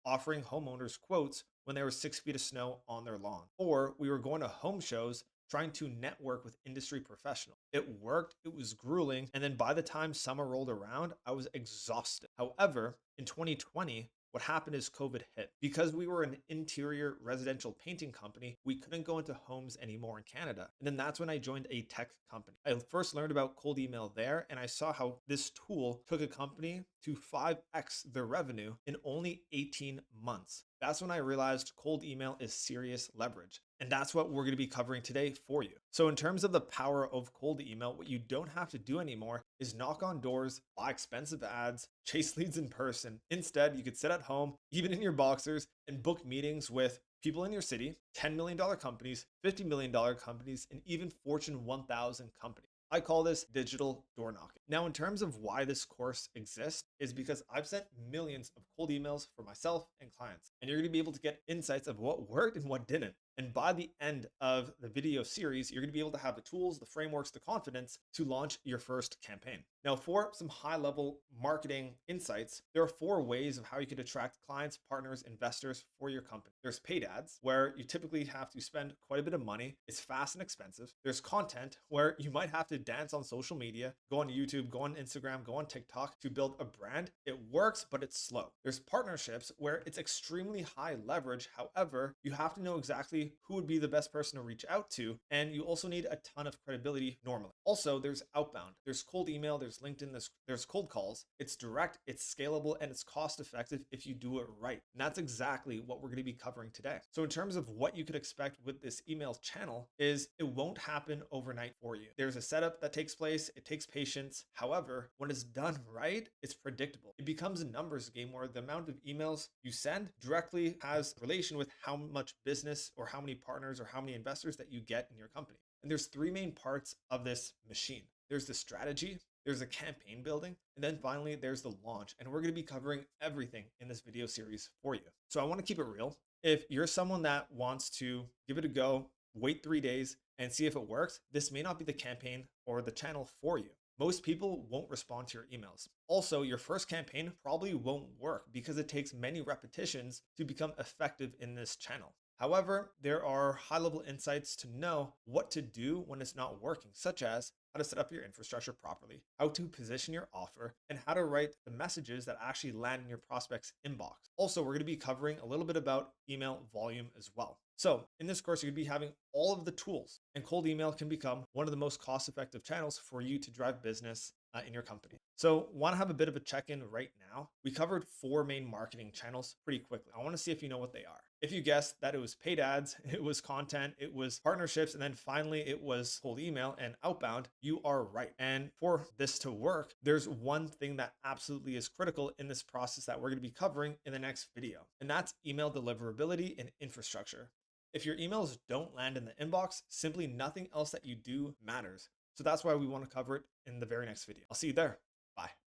offering homeowners quotes when there was 6 feet of snow on their lawn. Or we were going to home shows trying to network with industry professionals. It worked, it was grueling, and then by the time summer rolled around, I was exhausted. However, in 2020, what happened is COVID hit. Because we were an interior residential painting company, we couldn't go into homes anymore in Canada. And then that's when I joined a tech company. I first learned about cold email there, and I saw how this tool took a company to 5x their revenue in only 18 months. That's when I realized cold email is serious leverage. And that's what we're going to be covering today for you. So, in terms of the power of cold email, what you don't have to do anymore is knock on doors, buy expensive ads, chase leads in person. Instead, you could sit at home, even in your boxers, and book meetings with people in your city, $10 million companies, $50 million companies, and even Fortune 1000 companies. I call this digital door knocking. Now, in terms of why this course exists, is because I've sent millions of cold emails for myself and clients, and you're going to be able to get insights of what worked and what didn't. And by the end of the video series, you're going to be able to have the tools, the frameworks, the confidence to launch your first campaign. Now, for some high level marketing insights, there are 4 ways of how you could attract clients, partners, investors for your company. There's paid ads, where you typically have to spend quite a bit of money. It's fast and expensive. There's content, where you might have to dance on social media, go on YouTube, go on Instagram, go on TikTok to build a brand. It works, but it's slow. There's partnerships, where it's extremely high leverage. However, you have to know exactly who would be the best person to reach out to, and you also need a ton of credibility normally. Also, there's outbound. There's cold email, there's LinkedIn, there's cold calls. It's direct, it's scalable, and it's cost effective if you do it right. And that's exactly what we're going to be covering today. So in terms of what you could expect with this email channel, is it won't happen overnight for you. There's a setup that takes place, it takes patience. However, when it's done right, it's predictable. It becomes a numbers game where the amount of emails you send directly has relation with how much business or how many partners or how many investors that you get in your company. And there's 3 main parts of this machine. There's the strategy, there's a campaign building, and then finally there's the launch. And we're going to be covering everything in this video series for you. So I want to keep it real. If you're someone that wants to give it a go, wait 3 days and see if it works, this may not be the campaign or the channel for you. Most people won't respond to your emails. Also, your first campaign probably won't work because it takes many repetitions to become effective in this channel. However, there are high level insights to know what to do when it's not working, such as how to set up your infrastructure properly, how to position your offer, and how to write the messages that actually land in your prospect's inbox. Also, we're going to be covering a little bit about email volume as well. So in this course, you're going to be having all of the tools, and cold email can become one of the most cost-effective channels for you to drive business in your company. So want to have a bit of a check-in right now. We covered 4 main marketing channels pretty quickly. I want to see if you know what they are. If you guessed that it was paid ads, it was content, it was partnerships, and then finally it was cold email and outbound, you are right. And for this to work, there's one thing that absolutely is critical in this process that we're going to be covering in the next video, and that's email deliverability and infrastructure. If your emails don't land in the inbox, simply nothing else that you do matters. So that's why we want to cover it in the very next video. I'll see you there. Bye.